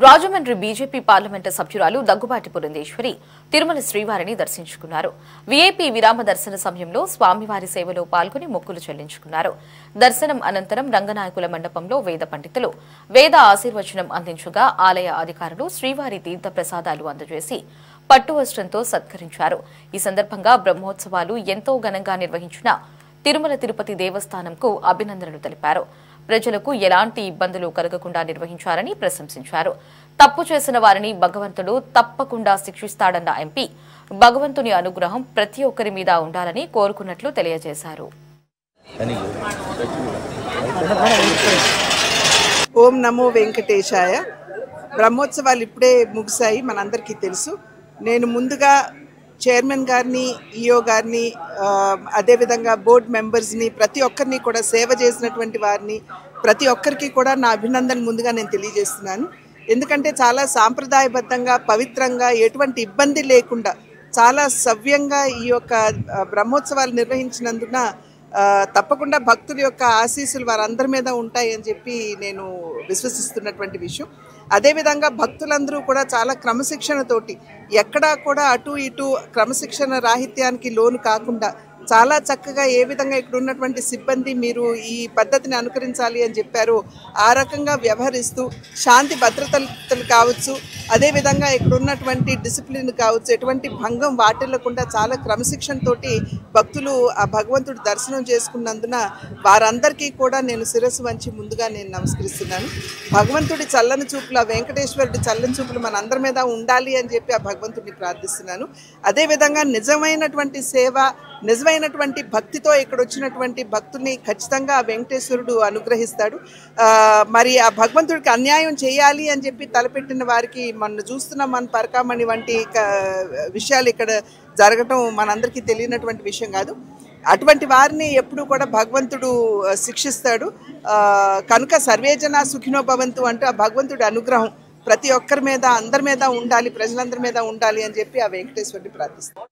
Rajahmundry BJP parliament సభ్యురాలు దగ్గుబాటి పురంధేశ్వరి తిరుమల శ్రీవారిని దర్శించుకున్నారు. వీఐపీ విరామ దర్శన సమయంలో స్వామివారి సేవలో పాల్గొని మొక్కులు చెల్లించుకున్నారు. దర్శనం అనంతరం రంగనాయకుల మండపంలో వేద పండితులు వేద ఆశీర్వచనం అందించగా ఆలయ అధికారులు శ్రీవారి తీర్థ ప్రసాదాలు అందజేసి పట్టు వస్త్రంతో సత్కరించారు. ఈ సందర్భంగా బ్రహ్మోత్సవాలు ఎంతో ఘనంగా నిర్వహించిన తిరుమల తిరుపతి దేవస్థానంకు అభినందనలు తెలిపారు. ప్రజలకు ఎలాంటి ఇబ్బందులు కలగకుండా నిర్వహించారని ప్రశంసించారు. తప్పు చేసిన వారిని భగవంతుడు తప్పకుండా శిక్షిస్తాడన్న ఎంపీ భగవంతుని అనుగ్రహం ప్రతి ఒక్కరి మీద ఉండాలని కోరుకున్నట్లు తెలియజేశారు. ఓం నమో వెంకటేశాయ. బ్రహ్మోత్సవాలు ఇప్పుడే ముగిశాయి, మనందరికీ తెలుసు. నేను ముందుగా చైర్మన్ గారిని, ఈఓ గారిని, అదేవిధంగా బోర్డు మెంబర్స్ని, ప్రతి ఒక్కరిని కూడా సేవ చేసినటువంటి వారిని ప్రతి ఒక్కరికి కూడా నా అభినందన ముందుగా నేను తెలియజేస్తున్నాను. ఎందుకంటే చాలా సాంప్రదాయబద్ధంగా, పవిత్రంగా, ఎటువంటి ఇబ్బంది లేకుండా చాలా సవ్యంగా ఈ యొక్క బ్రహ్మోత్సవాలు నిర్వహించినందున తప్పకుండా భక్తుల యొక్క ఆశీస్సులు వారందరి మీద ఉంటాయని చెప్పి నేను విశ్వసిస్తున్నటువంటి విషయం. అదేవిధంగా భక్తులందరూ కూడా చాలా క్రమశిక్షణతోటి, ఎక్కడా కూడా అటు ఇటు క్రమశిక్షణ రాహిత్యానికి లోను కాకుండా చాలా చక్కగా ఏ విధంగా ఇక్కడ ఉన్నటువంటి సిబ్బంది మీరు ఈ పద్ధతిని అనుకరించాలి అని చెప్పారు, ఆ రకంగా వ్యవహరిస్తూ శాంతి భద్రతలు కావచ్చు, అదేవిధంగా ఇక్కడ ఉన్నటువంటి డిసిప్లిన్ కావచ్చు, ఎటువంటి భంగం వాటిల్లకుండా చాలా క్రమశిక్షణతోటి భక్తులు ఆ భగవంతుడి దర్శనం చేసుకున్నందున వారందరికీ కూడా నేను శిరస్సు వంచి ముందుగా నేను నమస్కరిస్తున్నాను. భగవంతుడి చల్లని చూపులు, ఆ వెంకటేశ్వరుడి చల్లని చూపులు మన అందరి మీద ఉండాలి అని చెప్పి ఆ భగవంతుడిని ప్రార్థిస్తున్నాను. అదేవిధంగా నిజమైనటువంటి సేవ, నిజమైనటువంటి భక్తితో ఇక్కడ వచ్చినటువంటి భక్తుల్ని ఖచ్చితంగా ఆ వెంకటేశ్వరుడు అనుగ్రహిస్తాడు. మరి ఆ భగవంతుడికి అన్యాయం చేయాలి అని చెప్పి తలపెట్టిన వారికి మనం చూస్తున్నాం, మన పరకామణి వంటి విషయాలు ఇక్కడ జరగటం మనందరికీ తెలియనటువంటి విషయం కాదు. అటువంటి వారిని ఎప్పుడు కూడా భగవంతుడు శిక్షిస్తాడు. కనుక సర్వేజన సుఖినో భవంతు అంటూ ఆ భగవంతుడి అనుగ్రహం ప్రతి ఒక్కరి మీద, అందరి మీద ఉండాలి, ప్రజలందరి మీద ఉండాలి అని చెప్పి ఆ వెంకటేశ్వరుడిని ప్రార్థిస్తాడు.